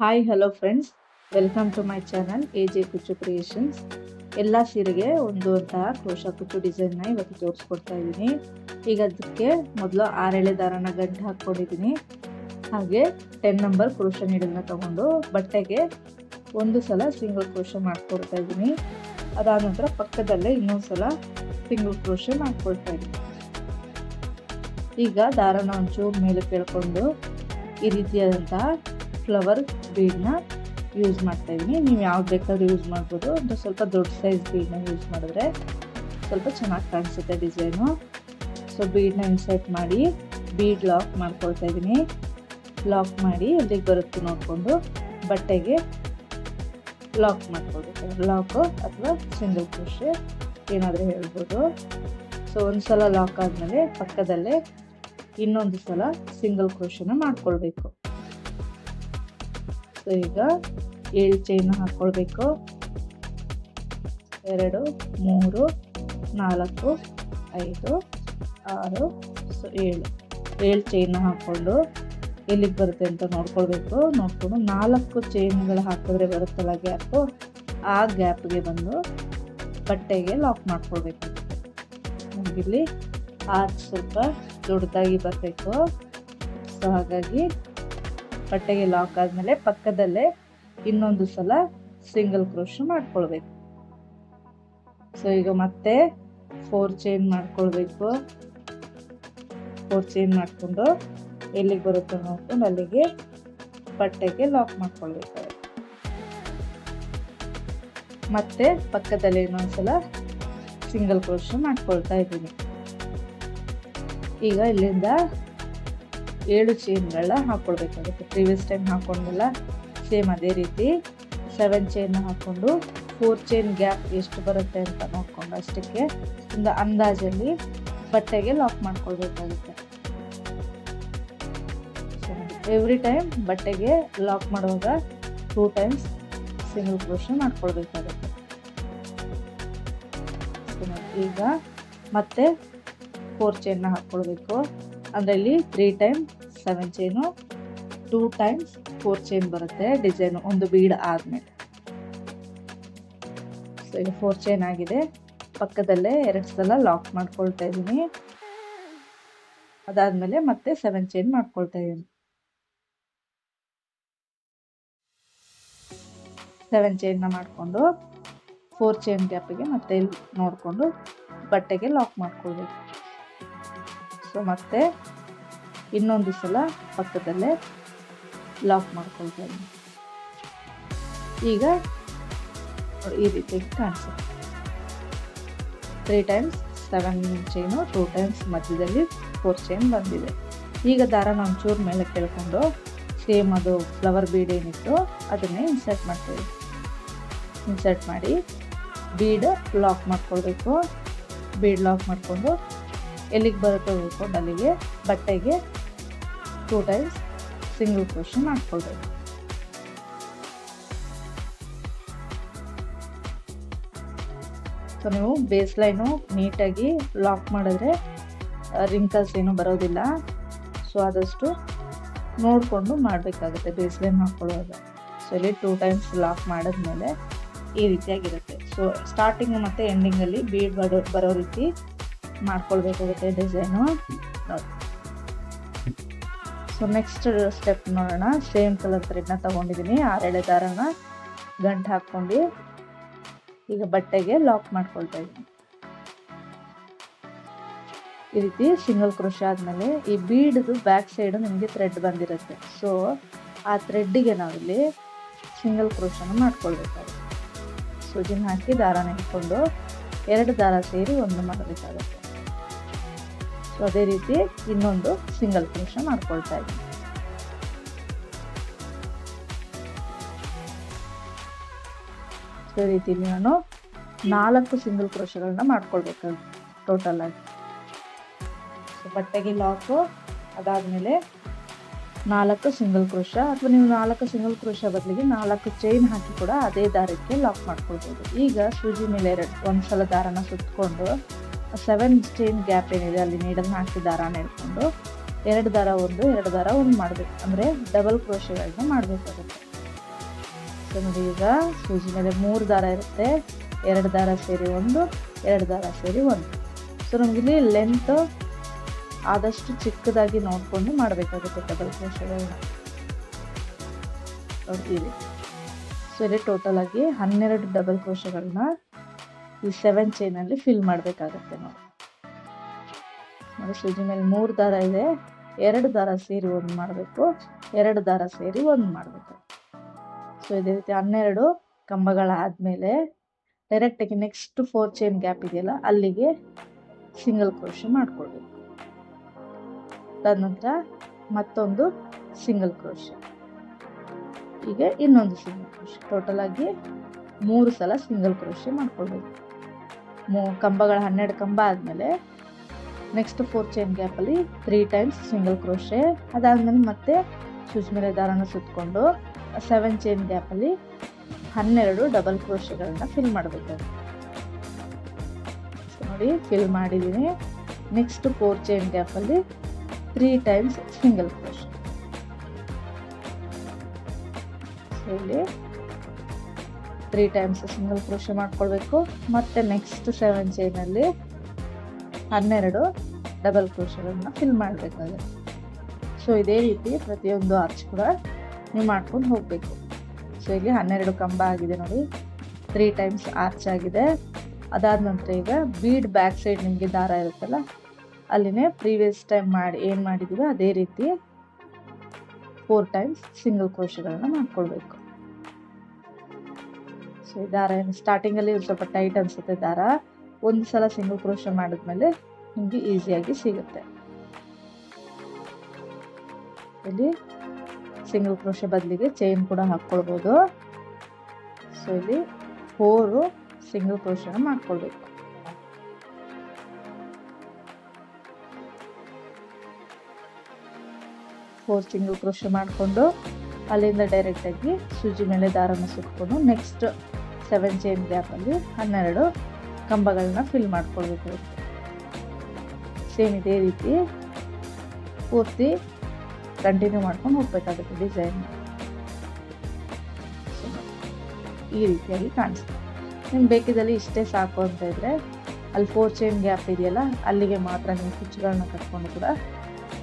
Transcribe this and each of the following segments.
Hi hello friends, welcome to my channel AJ Kuchchu creations. ಎಲ್ಲ ಸೀರೆಗೆ ಒಂದು ಕ್ರೋಶಾ ಕುಚ್ಚು ಡಿಸೈನ್ನ ಇವತ್ತು ತೋರಿಸ್ಕೊಡ್ತಾ ಇದ್ದೀನಿ. ಈಗ ಅದಕ್ಕೆ ಮೊದಲು 6 ಎಳೆ ದಾರನ ಗಂಟು ಹಾಕ್ಕೊಂಡಿದ್ದೀನಿ. ಹಾಗೆ 10 ನಂಬರ್ ಕ್ರೋಶಾ ನೀಡಲ್ನ ತಗೊಂಡು ಬಟ್ಟೆಗೆ ಒಂದು ಸಲ ಸಿಂಗಲ್ ಕ್ರೋಶಾ ಮಾಡ್ಕೊಳ್ತಾ ಇದ್ದೀನಿ. ಅದಾದ ನಂತರ ಪಕ್ಕದಲ್ಲೇ ಇನ್ನೊಂದು ಸಲ ಸಿಂಗಲ್ ಕ್ರೋಶಾ ಮಾಡ್ಕೊಳ್ತಾ ಇದ್ದೀನಿ. ಈಗ ದಾರನ ಒಂಚೂರು ಮೇಲೆ ಕೇಳ್ಕೊಂಡು ಈ ರೀತಿಯಾದಂತಹ ಫ್ಲವರ್ ಬೀಡ್ನ ಯೂಸ್ ಮಾಡ್ತಾ ಇದ್ದೀನಿ. ನೀವು ಯಾವ್ದು ಬೇಕಾದ್ರೂ ಯೂಸ್ ಮಾಡ್ಬೋದು. ಒಂದು ಸ್ವಲ್ಪ ದೊಡ್ಡ ಸೈಜ್ ಬೀಡ್ನ ಯೂಸ್ ಮಾಡಿದ್ರೆ ಸ್ವಲ್ಪ ಚೆನ್ನಾಗಿ ಕಾಣಿಸುತ್ತೆ ಡಿಸೈನು. ಸೊ ಬೀಡ್ನ ಇನ್ಸರ್ಟ್ ಮಾಡಿ ಬೀಡ್ ಲಾಕ್ ಮಾಡ್ಕೊಳ್ತಾ ಇದ್ದೀನಿ. ಲಾಕ್ ಮಾಡಿ ಎಲ್ಲಿಗೆ ಬರುತ್ತೆ ನೋಡಿಕೊಂಡು ಬಟ್ಟೆಗೆ ಲಾಕ್ ಮಾಡ್ಕೊಳ್ಬೇಕು. ಲಾಕು ಅಥವಾ ಸಿಂಗಲ್ ಕ್ರೋಶೆ ಏನಾದರೂ ಹೇಳ್ಬೋದು. ಸೊ ಒಂದು ಸಲ ಲಾಕ್ ಆದಮೇಲೆ ಪಕ್ಕದಲ್ಲೇ ಇನ್ನೊಂದು ಸಲ ಸಿಂಗಲ್ ಕ್ರೋಶೆನ ಮಾಡ್ಕೊಳ್ಬೇಕು. ಸೊ ಈಗ 7 ಚೈನ್ ಹಾಕ್ಕೊಳ್ಬೇಕು. 2 3 4 5 6 7 ಚೈನ್ ಹಾಕ್ಕೊಂಡು ಎಲ್ಲಿಗೆ ಬರುತ್ತೆ ಅಂತ ನೋಡ್ಕೊಳ್ಬೇಕು. ನೋಡ್ಕೊಂಡು 4 ಚೈನ್ಗಳು ಹಾಕಿದ್ರೆ ಬರುತ್ತಲ್ಲ ಗ್ಯಾಪು, ಆ ಗ್ಯಾಪ್ಗೆ ಬಂದು ಬಟ್ಟೆಗೆ ಲಾಕ್ ಮಾಡ್ಕೊಳ್ಬೇಕು. ನಮಗಿಲ್ಲಿ ಆರ್ಚ್ ಸ್ವಲ್ಪ ದೊಡ್ಡದಾಗಿ ಬರಬೇಕು. ಸೊ ಹಾಗಾಗಿ ಬಟ್ಟೆಗೆ ಲಾಕ್ ಆದಮೇಲೆ ಪಕ್ಕದಲ್ಲೇ ಇನ್ನೊಂದು ಸಲ ಸಿಂಗಲ್ ಕ್ರೋಶೆ ಮಾಡ್ಕೊಳ್ಬೇಕು. ಸೊ ಈಗ ಮತ್ತೆ 4 ಚೈನ್ ಮಾಡ್ಕೊಳ್ಬೇಕು. 4 ಚೈನ್ ಮಾಡಿಕೊಂಡು ಎಲ್ಲಿಗೆ ಬರುತ್ತೆ ನೋಡ್ಕೊಂಡು ಅಲ್ಲಿಗೆ ಬಟ್ಟೆಗೆ ಲಾಕ್ ಮಾಡ್ಕೊಳ್ಬೇಕು. ಮತ್ತೆ ಪಕ್ಕದಲ್ಲಿ ಇನ್ನೊಂದ್ಸಲ ಸಿಂಗಲ್ ಕ್ರೋಶೆ ಮಾಡ್ಕೊಳ್ತಾ ಇದ್ದೀನಿ. ಈಗ ಇಲ್ಲಿಂದ 7 ಚೈನ್ಗಳನ್ನ ಹಾಕ್ಕೊಳ್ಬೇಕಾಗುತ್ತೆ. ಪ್ರೀವಿಯಸ್ ಟೈಮ್ ಹಾಕೊಂಡಲ್ಲ ಸೇಮ್ ಅದೇ ರೀತಿ 7 ಚೈನ್ ಹಾಕ್ಕೊಂಡು 4 ಚೈನ್ ಗ್ಯಾಪ್ ಎಷ್ಟು ಬರುತ್ತೆ ಅಂತ ನೋಡ್ಕೊಂಡು ಅಷ್ಟಕ್ಕೆ ಒಂದು ಅಂದಾಜಲ್ಲಿ ಬಟ್ಟೆಗೆ ಲಾಕ್ ಮಾಡ್ಕೊಳ್ಬೇಕಾಗುತ್ತೆ. ಎವ್ರಿ ಟೈಮ್ ಬಟ್ಟೆಗೆ ಲಾಕ್ ಮಾಡುವಾಗ 2 ಟೈಮ್ಸ್ ಸಿಂಗಲ್ ಕ್ರೋಶೆ ಮಾಡ್ಕೊಳ್ಬೇಕಾಗುತ್ತೆ. ಈಗ ಮತ್ತೆ 4 ಚೈನ್ನ ಹಾಕ್ಕೊಳ್ಬೇಕು. ಅಂದರೆ ಇಲ್ಲಿ 3 ಟೈಮ್ಸ್ 7 ಚೈನು, 2 ಟೈಮ್ಸ್ 4 ಚೈನ್ ಬರುತ್ತೆ ಡಿಸೈನು ಒಂದು ಬೀಡ್ ಆದಮೇಲೆ. ಸೊ ಈಗ 4 ಚೈನ್ ಆಗಿದೆ. ಪಕ್ಕದಲ್ಲೇ 2 ಸಲ ಲಾಕ್ ಮಾಡ್ಕೊಳ್ತಾ ಇದ್ದೀನಿ. ಅದಾದಮೇಲೆ ಮತ್ತೆ 7 ಚೈನ್ ಮಾಡ್ಕೊಳ್ತಾ ಇದ್ದೀನಿ. 7 ಚೈನ್ನ ಮಾಡಿಕೊಂಡು 4 ಚೈನ್ ಗ್ಯಾಪಿಗೆ ಮತ್ತೆ ಇಲ್ಲಿ ನೋಡಿಕೊಂಡು ಬಟ್ಟೆಗೆ ಲಾಕ್ ಮಾಡ್ಕೊಳ್ಬೇಕು. ಸೊ ಮತ್ತೆ ಇನ್ನೊಂದು ಸಲ ಪಕ್ಕದಲ್ಲೇ ಲಾಕ್ ಮಾಡ್ಕೊಳ್ತಾ ಇದ್ದೀನಿ. ಈಗ ಈ ರೀತಿ ಕಾಣಿಸುತ್ತೆ. 3 ಟೈಮ್ಸ್ 7 ಚೈನು, 2 ಟೈಮ್ಸ್ ಮಧ್ಯದಲ್ಲಿ 4 ಚೈನ್ ಬಂದಿದೆ. ಈಗ ದಾರನ ಒಂಚೂರು ಮೇಲೆ ಕೇಳ್ಕೊಂಡು ಸೇಮ್ ಅದು ಫ್ಲವರ್ ಬೀಡ್ ಏನಿತ್ತು ಅದನ್ನೇ ಇನ್ಸರ್ಟ್ ಮಾಡ್ತೀವಿ. ಇನ್ಸರ್ಟ್ ಮಾಡಿ ಬೀಡ್ ಲಾಕ್ ಮಾಡ್ಕೊಳ್ಬೇಕು. ಬೀಡ್ ಲಾಕ್ ಮಾಡಿಕೊಂಡು ಎಲ್ಲಿಗೆ ಬರುತ್ತೆ ಹೋಗ್ಕೊಂಡು ಅಲ್ಲಿಗೆ ಬಟ್ಟೆಗೆ 2 ಟೈಮ್ಸ್ ಸಿಂಗಲ್ ಕ್ರೋಶೆ ಮಾಡ್ಕೊಳ್ಬೇಕು. ಸೊ ನೀವು ಬೇಸ್ ಲೈನು ನೀಟಾಗಿ ಲಾಕ್ ಮಾಡಿದ್ರೆ ರಿಂಕಲ್ಸ್ ಏನೂ ಬರೋದಿಲ್ಲ. ಸೊ ಆದಷ್ಟು ನೋಡಿಕೊಂಡು ಮಾಡಬೇಕಾಗುತ್ತೆ ಬೇಸ್ ಲೈನ್ ಹಾಕ್ಕೊಳ್ಳುವಾಗ. ಸೊ ಇಲ್ಲಿ 2 ಟೈಮ್ಸ್ ಲಾಕ್ ಮಾಡಿದ್ಮೇಲೆ ಈ ರೀತಿಯಾಗಿರುತ್ತೆ. ಸೊ ಸ್ಟಾರ್ಟಿಂಗ್ ಮತ್ತು ಎಂಡಿಂಗಲ್ಲಿ ಬೀಡ್ ಬರೋ ರೀತಿ ಮಾಡ್ಕೊಳ್ಬೇಕಾಗುತ್ತೆ ಡಿಸೈನು. ಸೊ ನೆಕ್ಸ್ಟ್ ಸ್ಟೆಪ್ ನೋಡೋಣ. ಸೇಮ್ ಕಲರ್ ಥ್ರೆಡ್ನ ತೊಗೊಂಡಿದ್ದೀನಿ. 6 ಎಳೆ ದಾರನ ಗಂಟು ಹಾಕ್ಕೊಂಡು ಈಗ ಬಟ್ಟೆಗೆ ಲಾಕ್ ಮಾಡ್ಕೊಳ್ತಾ ಇದ್ದೀನಿ. ಈ ರೀತಿ ಸಿಂಗಲ್ ಕ್ರೋಶೆ ಆದಮೇಲೆ ಈ ಬೀಡ್ದು ಬ್ಯಾಕ್ ಸೈಡು ನಿಮಗೆ ಥ್ರೆಡ್ ಬಂದಿರುತ್ತೆ. ಸೊ ಆ ಥ್ರೆಡ್ಡಿಗೆ ನಾವಿಲ್ಲಿ ಸಿಂಗಲ್ ಕ್ರೋಶೆನ ಮಾಡ್ಕೊಳ್ಬೇಕಾಗುತ್ತೆ. ಸೂಜಿನ ಹಾಕಿ ದಾರನ ಇಟ್ಕೊಂಡು 2 ದಾರ ಸೇರಿ ಒಂದು ಮಾಡಬೇಕಾಗುತ್ತೆ. ಸೊ ಅದೇ ರೀತಿ ಇನ್ನೊಂದು ಸಿಂಗಲ್ ಕ್ರೋಶೆ ಮಾಡ್ಕೊಳ್ತಾ ಇದ್ದೀನಿ. ಈ ರೀತಿ ನಾನು 4 ಸಿಂಗಲ್ ಕ್ರೋಶೆಗಳನ್ನ ಮಾಡ್ಕೊಳ್ಬೇಕಾಗುತ್ತೆ ಟೋಟಲ್ ಆಗಿ. ಸೊ ಬಟ್ಟೆಗೆ ಲಾಕು, ಅದಾದಮೇಲೆ 4 ಸಿಂಗಲ್ ಕ್ರೋಶೆ, ಅಥವಾ ನೀವು 4 ಸಿಂಗಲ್ ಕ್ರೋಶೆ ಬದಲಿಗೆ 4 ಚೈನ್ ಹಾಕಿ ಕೂಡ ಅದೇ ದಾರಕ್ಕೆ ಲಾಕ್ ಮಾಡ್ಕೊಳ್ಬೋದು. ಈಗ ಸೂಜಿ ಮೇಲೆ ಒಂದು ಸಲ ದಾರನ ಸುತ್ತಕೊಂಡು 7 ಚೈನ್ ಗ್ಯಾಪ್ ಏನಿದೆ ಅಲ್ಲಿ ನೀಡಲ್ನ ಹಾಕಿ ದಾರನ ಇಟ್ಕೊಂಡು 2 ದಾರ 1 2 ದಾರ 1 ಮಾಡಬೇಕು. ಅಂದರೆ ಡಬಲ್ ಕ್ರೋಶೆಗಳನ್ನ ಮಾಡಬೇಕಾಗುತ್ತೆ. ಸೊ ನೋಡಿ, ಈಗ ಸೂಜಿ ಮೇಲೆ 3 ದಾರ ಇರುತ್ತೆ, 2 ದಾರ ಸೇರಿ 1, 2 ದಾರ ಸೇರಿ 1. ಸೊ ನಮಗಿಲ್ಲಿ ಲೆಂತ್ ಆದಷ್ಟು ಚಿಕ್ಕದಾಗಿ ನೋಡಿಕೊಂಡು ಮಾಡಬೇಕಾಗುತ್ತೆ ಡಬಲ್ ಕ್ರೋಶೆಗಳನ್ನ ನೋಡ್ತೀವಿ. ಸೊ ಇಲ್ಲಿ ಟೋಟಲ್ ಆಗಿ 12 ಡಬಲ್ ಕ್ರೋಶೆಗಳನ್ನ ಈ 7 ಚೈನಲ್ಲಿ ಫಿಲ್ ಮಾಡಬೇಕಾಗುತ್ತೆ ನೋಡಿ. ಸೂಜಿ ಮೇಲೆ 3 ದಾರ ಇದೆ, 2 ದಾರ ಸೇರಿ 1 ಮಾಡಬೇಕು, 2 ದಾರ ಸೇರಿ 1 ಮಾಡಬೇಕು. ಸೊ ಇದೇ ರೀತಿ 12 ಕಂಬಗಳಾದಮೇಲೆ ಡೈರೆಕ್ಟಾಗಿ ನೆಕ್ಸ್ಟ್ 4 ಚೈನ್ ಗ್ಯಾಪ್ ಇದೆಯಲ್ಲ ಅಲ್ಲಿಗೆ ಸಿಂಗಲ್ ಕ್ರೋಶೆ ಮಾಡ್ಕೊಳ್ಬೇಕು. ಅದಾದ ನಂತರ ಮತ್ತೊಂದು ಸಿಂಗಲ್ ಕ್ರೋಶೆ, ಈಗ ಇನ್ನೊಂದು ಸಿಂಗಲ್ ಕ್ರೋಶೆ, ಟೋಟಲ್ ಆಗಿ 3 ಸಲ ಸಿಂಗಲ್ ಕ್ರೋಶೆ ಮಾಡ್ಕೊಳ್ಬೇಕು. ಕಂಬಗಳ 12 ಕಂಬ ಆದಮೇಲೆ ನೆಕ್ಸ್ಟ್ 4 ಚೈನ್ ಗ್ಯಾಪಲ್ಲಿ 3 ಟೈಮ್ಸ್ ಸಿಂಗಲ್ ಕ್ರೋಶೆ. ಅದಾದಮೇಲೆ ಮತ್ತೆ ಸೂಜಿ ಮೇಲೆ ದಾರನ ಸುತ್ತಕೊಂಡು 7 ಚೈನ್ ಗ್ಯಾಪಲ್ಲಿ 12 ಡಬಲ್ ಕ್ರೋಶೆಗಳನ್ನ ಫಿಲ್ ಮಾಡಬೇಕಾಗುತ್ತೆ. ನೋಡಿ, ಫಿಲ್ ಮಾಡಿದ್ದೀನಿ. ನೆಕ್ಸ್ಟ್ 4 ಚೈನ್ ಗ್ಯಾಪಲ್ಲಿ 3 ಟೈಮ್ಸ್ ಸಿಂಗಲ್ ಕ್ರೋಶೆ. ಸೊ ಇಲ್ಲಿ 3 ಟೈಮ್ಸ್ ಸಿಂಗಲ್ ಕ್ರೋಶೆ ಮಾಡ್ಕೊಳ್ಬೇಕು. ಮತ್ತೆ ನೆಕ್ಸ್ಟ್ 7 ಚೈನಲ್ಲಿ 12 ಡಬಲ್ ಕ್ರೋಶೆಗಳನ್ನ ಫಿಲ್ ಮಾಡಬೇಕಾಗುತ್ತೆ. ಸೊ ಇದೇ ರೀತಿ ಪ್ರತಿಯೊಂದು ಆರ್ಚ್ ಕೂಡ ನೀವು ಮಾಡ್ಕೊಂಡು ಹೋಗಬೇಕು. ಸೊ ಇಲ್ಲಿ 12 ಕಂಬ ಆಗಿದೆ ನೋಡಿ, 3 ಟೈಮ್ಸ್ ಆರ್ಚ್ ಆಗಿದೆ. ಅದಾದ ನಂತರ ಈಗ ಬೀಡ್ ಬ್ಯಾಕ್ ಸೈಡ್ ನಿಮಗೆ ದಾರ ಇರುತ್ತಲ್ಲ ಅಲ್ಲಿನೇ ಪ್ರೀವಿಯಸ್ ಟೈಮ್ ಏನು ಮಾಡಿದ್ದೀವಿ ಅದೇ ರೀತಿ 4 ಟೈಮ್ಸ್ ಸಿಂಗಲ್ ಕ್ರೋಶೆಗಳನ್ನ ಮಾಡ್ಕೊಳ್ಬೇಕು. ಸೊ ಈ ದಾರ ಸ್ಟಾರ್ಟಿಂಗಲ್ಲಿ ಸ್ವಲ್ಪ ಟೈಟ್ ಅನಿಸುತ್ತೆ ದಾರ, ಒಂದು ಸಲ ಸಿಂಗಲ್ ಕ್ರೋಶೆ ಮಾಡಿದ್ಮೇಲೆ ನಿಮಗೆ ಈಸಿಯಾಗಿ ಸಿಗುತ್ತೆ. ಇಲ್ಲಿ ಸಿಂಗಲ್ ಕ್ರೋಶೆ ಬದಲಿಗೆ ಚೈನ್ ಕೂಡ ಹಾಕ್ಕೊಳ್ಬೋದು. ಸೊ ಇಲ್ಲಿ 4 ಸಿಂಗಲ್ ಕ್ರೋಶೆನ ಮಾಡ್ಕೊಳ್ಬೇಕು. ಫೋರ್ ಸಿಂಗಲ್ ಕ್ರೋಶೆ ಮಾಡಿಕೊಂಡು ಅಲ್ಲಿಂದ ಡೈರೆಕ್ಟಾಗಿ ಸೂಜಿ ಮೇಲೆ ದಾರನ ಸುತ್ತಕೊಂಡು ನೆಕ್ಸ್ಟ್ 7 ಚೈನ್ ಗ್ಯಾಪಲ್ಲಿ 12 ಕಂಬಗಳನ್ನ ಫಿಲ್ ಮಾಡ್ಕೊಳ್ಬೇಕಾಗುತ್ತೆ. ಸೇಮ್ ಇದೇ ರೀತಿ ಪೂರ್ತಿ ಕಂಟಿನ್ಯೂ ಮಾಡ್ಕೊಂಡು ಹೋಗ್ಬೇಕಾಗುತ್ತೆ ಡಿಸೈನ್. ಈ ರೀತಿಯಾಗಿ ಕಾಣಿಸುತ್ತೆ. ನಿಮ್ಗೆ ಬೇಕಿದ್ದಲ್ಲಿ ಇಷ್ಟೇ ಸಾಕು ಅಂತ ಇದ್ರೆ ಅಲ್ಲಿ 4 ಚೈನ್ ಗ್ಯಾಪ್ ಇದೆಯಲ್ಲ ಅಲ್ಲಿಗೆ ಮಾತ್ರ ನೀವು ಕುಚ್ಚುಗಳನ್ನ ಕಟ್ಕೊಂಡು ಕೂಡ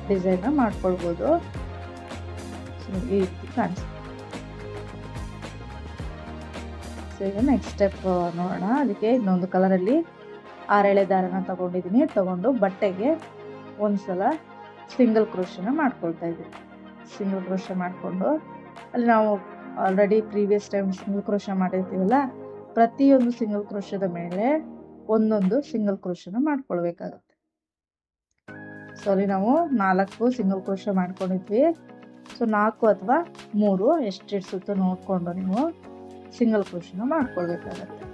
ಡಿಸೈನ್ನ ಮಾಡ್ಕೊಳ್ಬೋದು. ಈ ರೀತಿ ಕಾಣಿಸುತ್ತೆ. ಸೊ ಈಗ ನೆಕ್ಸ್ಟ್ ಸ್ಟೆಪ್ ನೋಡೋಣ. ಅದಕ್ಕೆ ಇನ್ನೊಂದು ಕಲರಲ್ಲಿ 6 ಎಳೆ ದಾರನ ತಗೊಂಡು ಬಟ್ಟೆಗೆ ಒಂದ್ಸಲ ಸಿಂಗಲ್ ಕ್ರೋಶೆನ ಮಾಡ್ಕೊಳ್ತಾ ಇದ್ದೀವಿ. ಸಿಂಗಲ್ ಕ್ರೋಶೆ ಮಾಡಿಕೊಂಡು ಅಲ್ಲಿ ನಾವು already previous time single crochet ಮಾಡಿರ್ತೀವಲ್ಲ ಪ್ರತಿಯೊಂದು ಸಿಂಗಲ್ ಕ್ರೋಶದ ಮೇಲೆ ಒಂದೊಂದು ಸಿಂಗಲ್ ಕ್ರೋಶೆನ ಮಾಡ್ಕೊಳ್ಬೇಕಾಗತ್ತೆ. ಸೊ ಅಲ್ಲಿ ನಾವು 4 ಸಿಂಗಲ್ ಕ್ರೋಶೆ ಮಾಡ್ಕೊಂಡಿದ್ವಿ. ಸೊ 4 ಅಥವಾ 3 ಎಷ್ಟು ಇಡ್ಸುತ್ತೋ ನೋಡಿಕೊಂಡು ನೀವು ಸಿಂಗಲ್ ಕ್ರೋಶೆನ ಮಾಡ್ಕೊಳ್ಬೇಕಾಗತ್ತೆ.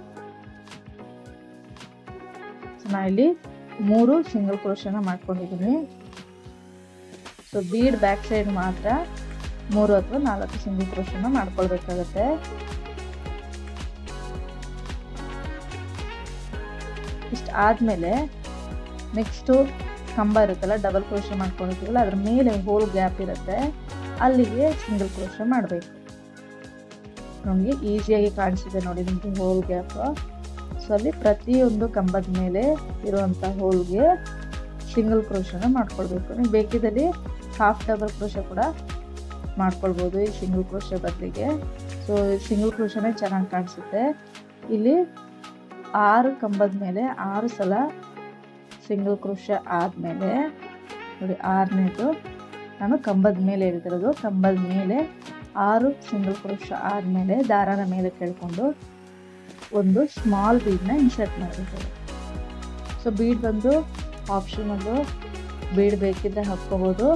ಸೊ ನಾ ಇಲ್ಲಿ 3 ಸಿಂಗಲ್ ಕ್ರೋಶೆನ ಮಾಡ್ಕೊಂಡಿದ್ದೀನಿ. ಸೊ ಬೀಡ್ ಬ್ಯಾಕ್ ಸೈಡ್ ಮಾತ್ರ 3 ಅಥವಾ 4 ಸಿಂಗಲ್ ಕ್ರೋಶೆನ ಮಾಡ್ಕೊಳ್ಬೇಕಾಗತ್ತೆ. ಇಷ್ಟು ಆದಮೇಲೆ ನೆಕ್ಸ್ಟು ಕಂಬ ಇರುತ್ತಲ್ಲ ಡಬಲ್ ಕ್ರೋಶೆ ಮಾಡ್ಕೊಂಡಿರ್ತೀವಲ್ಲ ಅದ್ರ ಮೇಲೆ ಹೋಲ್ ಗ್ಯಾಪ್ ಇರುತ್ತೆ ಅಲ್ಲಿಗೆ ಸಿಂಗಲ್ ಕ್ರೋಶೆ ಮಾಡಬೇಕು. ನಮಗೆ ಈಸಿಯಾಗಿ ಕಾಣಿಸಿದೆ ನೋಡಿ ನಿಮಗೆ ಹೋಲ್ ಗ್ಯಾಪ್. ಸೊ ಅಲ್ಲಿ ಪ್ರತಿಯೊಂದು ಕಂಬದ ಮೇಲೆ ಇರುವಂಥ ಹೋಲ್ಗೆ ಸಿಂಗಲ್ ಕ್ರೋಶೆನ ಮಾಡ್ಕೊಳ್ಬೇಕು. ನೀವು ಬೇಕಿದ್ದಲ್ಲಿ ಹಾಫ್ ಡಬಲ್ ಕ್ರೋಶೆ ಕೂಡ ಮಾಡ್ಕೊಳ್ಬೋದು ಈ ಸಿಂಗಲ್ ಕ್ರೋಶೆ ಬದಲಿಗೆ. ಸೊ ಸಿಂಗಲ್ ಕ್ರೋಶೆನೇ ಚೆನ್ನಾಗಿ ಕಾಣಿಸುತ್ತೆ. ಇಲ್ಲಿ 6 ಕಂಬದ ಮೇಲೆ 6 ಸಲ ಸಿಂಗಲ್ ಕ್ರೋಶೆ ಆದಮೇಲೆ ನೋಡಿ 6ನೇದು ನಾನು ಕಂಬದ ಮೇಲೆ ಹೇಳ್ತಿರೋದು. ಕಂಬದ ಮೇಲೆ 6 ಸಿಂಗಲ್ ಕ್ರೋಶೆ ಆದಮೇಲೆ ದಾರನ ಮೇಲೆ ಕೆಳ್ಕೊಂಡು ಒಂದು ಸ್ಮಾಲ್ ಬೀಡನ್ನ ಇನ್ಸರ್ಟ್ ಮಾಡಬೇಕು. ಸೊ ಬೀಡ್ ಬಂದು ಆಪ್ಷನಲ್ಲು, ಬೀಡ್ ಬೇಕಿದ್ರೆ ಹಾಕ್ಕೋಬೋದು,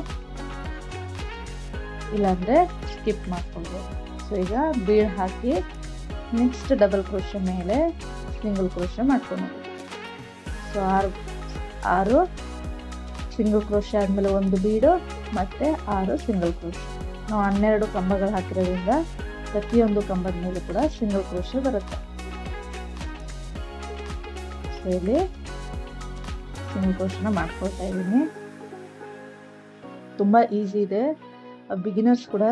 ಇಲ್ಲಾಂದರೆ ಸ್ಕಿಪ್ ಮಾಡ್ಕೊಳ್ಬೋದು. ಸೊ ಈಗ ಬೀಡ್ ಹಾಕಿ ನೆಕ್ಸ್ಟ್ ಡಬಲ್ ಕ್ರೋಶೆ ಮೇಲೆ ಸಿಂಗಲ್ ಕ್ರೋಶೆ ಮಾಡ್ಕೊಬೋದು. ಸೊ 6 ಸಿಂಗಲ್ ಕ್ರೋಶೆ ಆದಮೇಲೆ ಒಂದು ಬೀಡು ಮತ್ತು 6 ಸಿಂಗಲ್ ಕ್ರೋಶೆ. ನಾವು 12 ಕಂಬಗಳು ಹಾಕಿರೋದ್ರಿಂದ ಪ್ರತಿಯೊಂದು ಕಂಬದ ಮೇಲೆ ಕೂಡ ಸಿಂಗಲ್ ಕ್ರೋಶೆ ಬರುತ್ತೆ. ಸೊ ಇಲ್ಲಿ ಸಿಂಗಲ್ ಕ್ರೋಶೆನ ಮಾಡ್ಕೊಳ್ತಾ ಇದ್ದೀನಿ. ತುಂಬ ಈಸಿ ಇದೆ, ಬಿಗಿನರ್ಸ್ ಕೂಡ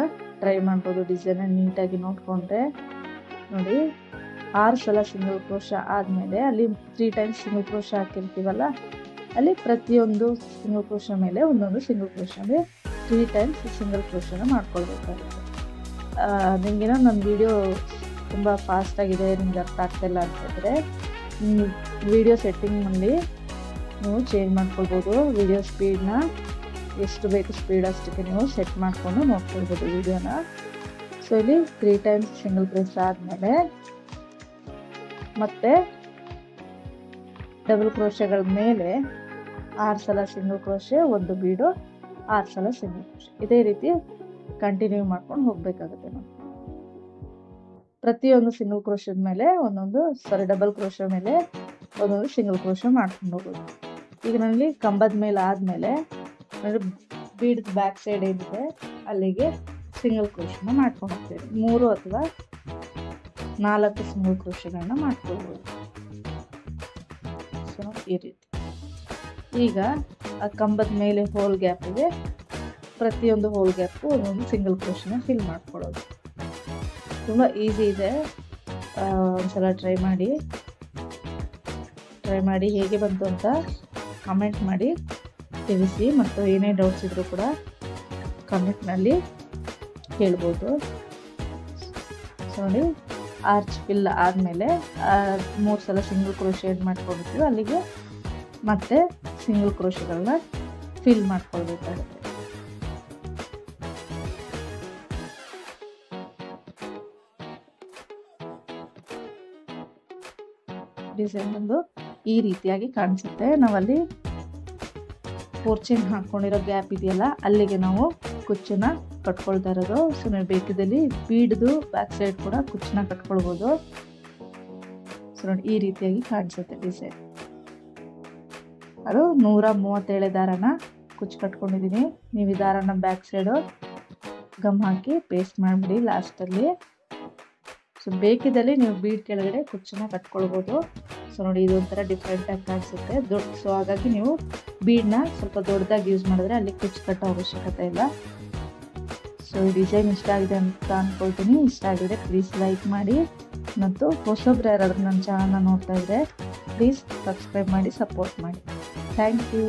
ಟ್ರೈ ಮಾಡ್ಬೋದು ಡಿಸೈನ ನೀಟಾಗಿ ನೋಡಿಕೊಂಡ್ರೆ. ನೋಡಿ 6 ಸಲ ಸಿಂಗಲ್ ಕ್ರೋಶ ಆದಮೇಲೆ ಅಲ್ಲಿ 3 ಟೈಮ್ಸ್ ಸಿಂಗಲ್ ಕ್ರೋಶ ಹಾಕಿರ್ತೀವಲ್ಲ, ಅಲ್ಲಿ ಪ್ರತಿಯೊಂದು ಸಿಂಗಲ್ ಕ್ರೋಶ ಮೇಲೆ ಒಂದೊಂದು ಸಿಂಗಲ್ ಕ್ರೋಶಗೆ 3 ಟೈಮ್ಸ್ ಸಿಂಗಲ್ ಕ್ರೋಶನ ಮಾಡ್ಕೊಳ್ಬೇಕಾಗುತ್ತೆ. ನಿಮಗೇನೋ ನನ್ನ ವಿಡಿಯೋ ತುಂಬ ಫಾಸ್ಟಾಗಿದೆ, ನಿಮ್ಗೆ ಅರ್ಥ ಆಗ್ತಾಯಿಲ್ಲ ಅಂತಂದರೆ ವಿಡಿಯೋ ಸೆಟ್ಟಿಂಗ್ನಲ್ಲಿ ನೀವು ಚೇಂಜ್ ಮಾಡ್ಕೊಳ್ಬೋದು. ವಿಡಿಯೋ ಸ್ಪೀಡ್ನ ಎಷ್ಟು ಬೇಕು ಸ್ಪೀಡ್ ಅಷ್ಟಕ್ಕೆ ನೀವು ಸೆಟ್ ಮಾಡಿಕೊಂಡು ನೋಡ್ಕೊಳ್ಬೋದು ವಿಡಿಯೋನ. ಸೊ ಇಲ್ಲಿ 3 ಟೈಮ್ಸ್ ಸಿಂಗಲ್ ಕ್ರೋಶ ಆದಮೇಲೆ ಮತ್ತೆ ಡಬಲ್ ಕ್ರೋಶಗಳ ಮೇಲೆ 6 ಸಲ ಸಿಂಗಲ್ ಕ್ರೋಶೆ, ಒಂದು ಬೀಡು, 6 ಸಲ ಸಿಂಗಲ್ ಕ್ರೋಶೆ. ಇದೇ ರೀತಿ ಕಂಟಿನ್ಯೂ ಮಾಡ್ಕೊಂಡು ಹೋಗಬೇಕಾಗುತ್ತೆ ನಾವು. ಪ್ರತಿಯೊಂದು ಸಿಂಗಲ್ ಕ್ರೋಶದ ಮೇಲೆ ಡಬಲ್ ಕ್ರೋಶ ಮೇಲೆ ಒಂದೊಂದು ಸಿಂಗಲ್ ಕ್ರೋಶ ಮಾಡ್ಕೊಂಡು ಹೋಗೋದು. ಈಗ ನಾನಿಲ್ಲಿ ಕಂಬದ ಮೇಲೆ ಆದಮೇಲೆ ಬೀಡ್ದು ಬ್ಯಾಕ್ ಸೈಡ್ ಏನಿದೆ ಅಲ್ಲಿಗೆ ಸಿಂಗಲ್ ಕ್ರೋಶನ ಮಾಡ್ಕೊಂಡು ಹೋಗ್ತೇವೆ. 3 ಅಥವಾ 4 ಸಿಂಗಲ್ ಕ್ರೋಶಗಳನ್ನ ಮಾಡ್ಕೊಳ್ಬೋದು. ಸೊ ಈ ರೀತಿ. ಈಗ ಆ ಕಂಬದ ಮೇಲೆ ಹೋಲ್ ಗ್ಯಾಪ್ ಇದೆ, ಪ್ರತಿಯೊಂದು ಹೋಲ್ ಗ್ಯಾಪು ಒಂದೊಂದು ಸಿಂಗಲ್ ಕ್ರೋಶನ ಫಿಲ್ ಮಾಡ್ಕೊಳ್ಳೋದು. ತುಂಬ ಈಸಿ ಇದೆ, ಒಂದ್ಸಲ ಟ್ರೈ ಮಾಡಿ ಹೇಗೆ ಬಂತು ಅಂತ ಕಮೆಂಟ್ ಮಾಡಿ ತಿಳಿಸಿ. ಮತ್ತು ಏನೇ ಡೌಟ್ಸ್ ಇದ್ದರೂ ಕೂಡ ಕಮೆಂಟ್ನಲ್ಲಿ ಹೇಳ್ಬೋದು. ಸೊ ನೋಡಿ, ಆರ್ಚ್ ಫಿಲ್ ಆದಮೇಲೆ 3 ಸಲ ಸಿಂಗಲ್ ಕ್ರೋಶೆ ಮಾಡ್ಕೊಂಡಿರ್ತೀವಿ, ಅಲ್ಲಿಗೆ ಮತ್ತೆ ಸಿಂಗಲ್ ಕ್ರೋಶೆಗಳನ್ನ ಫಿಲ್ ಮಾಡ್ಕೊಳ್ಬೇಕಾಗುತ್ತೆ. ಡಿಸೈನ್ ಒಂದು ಈ ರೀತಿಯಾಗಿ ಕಾಣಿಸುತ್ತೆ. ನಾವಲ್ಲಿ 4 ಚೈನ್ ಹಾಕ್ಕೊಂಡಿರೋ ಗ್ಯಾಪ್ ಇದೆಯಲ್ಲ, ಅಲ್ಲಿಗೆ ನಾವು ಕುಚ್ಚನ್ನ ಕಟ್ಕೊಳ್ತಾ ಇರೋದು. ಸೊ ನೀವು ಬೇಕಿದ್ದಲ್ಲಿ ಬೀಡ್ದು ಬ್ಯಾಕ್ ಸೈಡ್ ಕೂಡ ಕುಚ್ಚನ್ನ ಕಟ್ಕೊಳ್ಬೋದು. ಸೊ ನೋಡಿ, ಈ ರೀತಿಯಾಗಿ ಕಾಣಿಸುತ್ತೆ ಡಿಸೈನ್. ಅದು 137 ದಾರನ ಕುಚ್ಚು ಕಟ್ಕೊಂಡಿದ್ದೀನಿ. ನೀವು ಈ ದಾರನ ಬ್ಯಾಕ್ ಸೈಡು ಗಮ್ ಹಾಕಿ ಪೇಸ್ಟ್ ಮಾಡಿಬಿಡಿ ಲಾಸ್ಟಲ್ಲಿ. ಸೊ ಬೇಕಿದ್ದಲ್ಲಿ ನೀವು ಬೀಡ್ ಕೆಳಗಡೆ ಕುಚ್ಚನ್ನ ಕಟ್ಕೊಳ್ಬೋದು. ಸೊ ನೋಡಿ, ಇದೊಂಥರ ಡಿಫ್ರೆಂಟಾಗಿ ಕಾಣಿಸುತ್ತೆ. ಸೊ ಹಾಗಾಗಿ ನೀವು ಬೀಡನ್ನ ಸ್ವಲ್ಪ ದೊಡ್ಡದಾಗಿ ಯೂಸ್ ಮಾಡಿದ್ರೆ ಅಲ್ಲಿ ಕುಚ್ಚು ಕಟ್ಟೋ ಅವಶ್ಯಕತೆ ಇಲ್ಲ. ಸೊ ಈ ಡಿಸೈನ್ ಇಷ್ಟ ಆಗಿದೆ ಅಂತ ಅಂದ್ಕೊಳ್ತೀನಿ. ಇಷ್ಟ ಆಗಿದೆ ಪ್ಲೀಸ್ ಲೈಕ್ ಮಾಡಿ, ಮತ್ತು ಹೊಸೊಬ್ರು ಯಾರಾದರೂ ನನ್ನ ಚಾನಲ್ನ ನೋಡ್ತಾ ಇದ್ದರೆ ಪ್ಲೀಸ್ ಸಬ್ಸ್ಕ್ರೈಬ್ ಮಾಡಿ ಸಪೋರ್ಟ್ ಮಾಡಿ. Thank you.